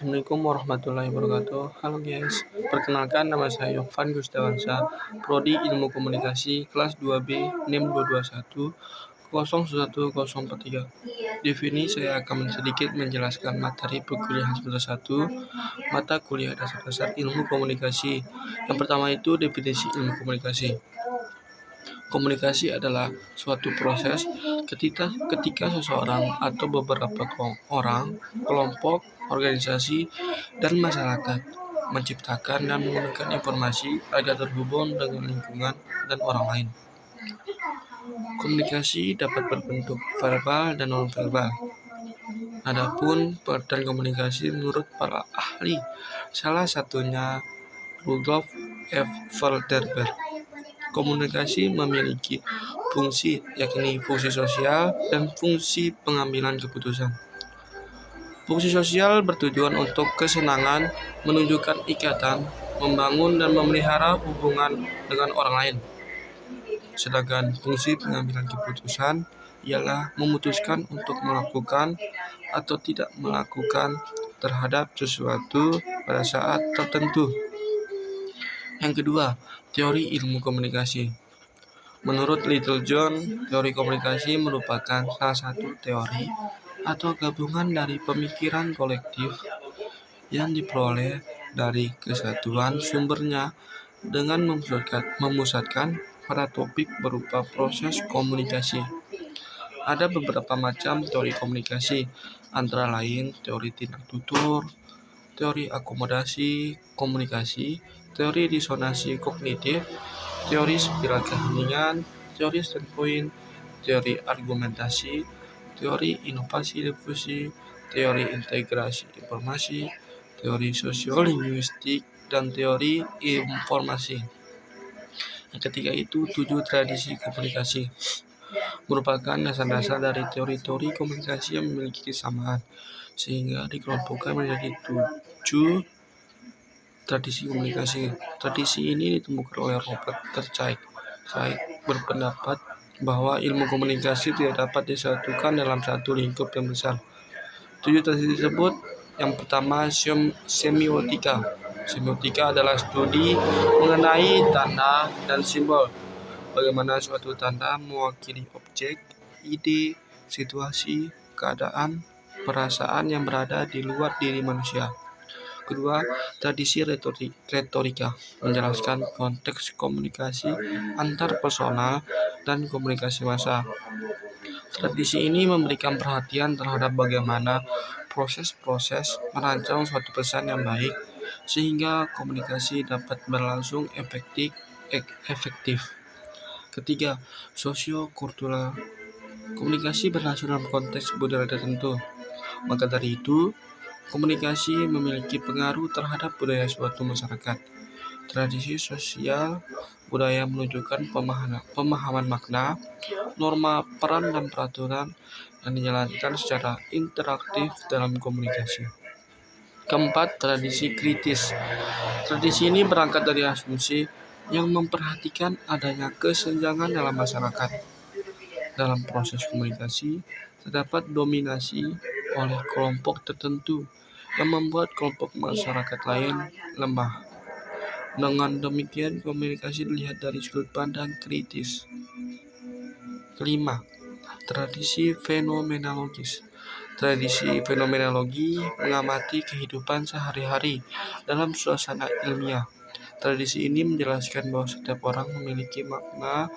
Assalamualaikum warahmatullahi wabarakatuh. Halo guys, perkenalkan nama saya Yofan Gustawansa, Prodi Ilmu Komunikasi, kelas 2B, NIM 221 Di sini saya akan sedikit menjelaskan materi perkuliahan semester 1, mata kuliah dasar-dasar ilmu komunikasi. Yang pertama itu definisi ilmu komunikasi. Komunikasi adalah suatu proses ketika seseorang atau beberapa orang, kelompok, organisasi, dan masyarakat menciptakan dan menggunakan informasi agar terhubung dengan lingkungan dan orang lain. Komunikasi dapat berbentuk verbal dan non-verbal. Adapun pengertian komunikasi menurut para ahli, salah satunya Rudolf F. Verderber. Komunikasi memiliki fungsi, yakni fungsi sosial dan fungsi pengambilan keputusan. Fungsi sosial bertujuan untuk kesenangan, menunjukkan ikatan, membangun dan memelihara hubungan dengan orang lain. Sedangkan fungsi pengambilan keputusan ialah memutuskan untuk melakukan atau tidak melakukan terhadap sesuatu pada saat tertentu. Yang kedua, teori ilmu komunikasi. Menurut Little John, teori komunikasi merupakan salah satu teori atau gabungan dari pemikiran kolektif yang diperoleh dari kesatuan sumbernya dengan memusatkan pada topik berupa proses komunikasi. Ada beberapa macam teori komunikasi, antara lain teori tindak tutur, teori akomodasi komunikasi, teori disonansi kognitif, teori spiral keheningan, teori standpoint, teori argumentasi, teori inovasi difusi, teori integrasi informasi, teori sosiolinguistik, dan teori informasi. Yang ketiga itu 7 tradisi komunikasi. Merupakan dasar-dasar dari teori-teori komunikasi yang memiliki kesamaan, sehingga dikelompokkan menjadi 7 tradisi komunikasi. Tradisi ini ditemukan oleh Robert Tercai berpendapat bahwa ilmu komunikasi tidak dapat disatukan dalam satu lingkup yang besar. 7 tradisi tersebut, yang pertama semiotika. Semiotika adalah studi mengenai tanda dan simbol. Bagaimana suatu tanda mewakili objek, ide, situasi, keadaan, perasaan yang berada di luar diri manusia. Kedua, tradisi retorika menjelaskan konteks komunikasi antar personal dan komunikasi massa. Tradisi ini memberikan perhatian terhadap bagaimana proses-proses merancang suatu pesan yang baik sehingga komunikasi dapat berlangsung efektif. Ketiga, sosiokultural. Komunikasi berlangsung dalam konteks budaya tertentu. Maka dari itu, komunikasi memiliki pengaruh terhadap budaya suatu masyarakat. Tradisi sosial budaya menunjukkan pemahaman makna, norma, peran, dan peraturan yang dijalankan secara interaktif dalam komunikasi. Keempat, tradisi kritis. Tradisi ini berangkat dari asumsi yang memperhatikan adanya kesenjangan dalam masyarakat. Dalam proses komunikasi, terdapat dominasi oleh kelompok tertentu yang membuat kelompok masyarakat lain lemah. Dengan demikian, komunikasi dilihat dari sudut pandang kritis. Kelima, tradisi fenomenologis. Tradisi fenomenologi mengamati kehidupan sehari-hari dalam suasana ilmiah. Tradisi ini menjelaskan bahwa setiap orang memiliki makna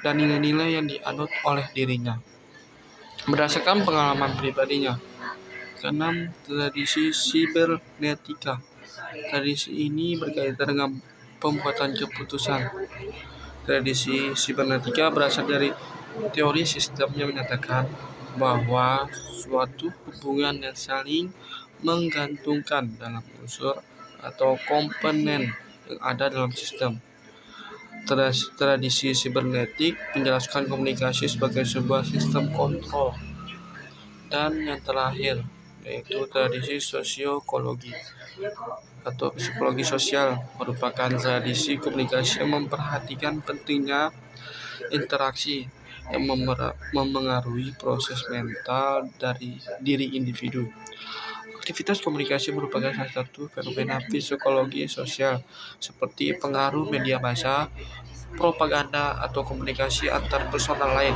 dan nilai-nilai yang dianut oleh dirinya berdasarkan pengalaman pribadinya. Keenam, tradisi sibernetika. Tradisi ini berkaitan dengan pembuatan keputusan. Tradisi sibernetika berasal dari teori sistem yang menyatakan bahwa suatu hubungan yang saling menggantungkan dalam unsur atau komponen yang ada dalam sistem. Tradisi sibernetik menjelaskan komunikasi sebagai sebuah sistem kontrol. Dan yang terakhir, yaitu tradisi sosiologi atau psikologi sosial, merupakan tradisi komunikasi yang memperhatikan pentingnya interaksi yang memengaruhi proses mental dari diri individu. Aktivitas komunikasi merupakan salah satu fenomena psikologi sosial seperti pengaruh media massa, propaganda, atau komunikasi antar personal lain.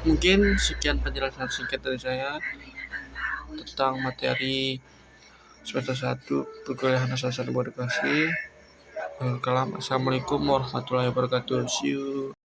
Mungkin sekian penjelasan singkat dari saya tentang materi semester 1 perkuliahan asal komunikasi. Assalamualaikum warahmatullahi wabarakatuh. See you.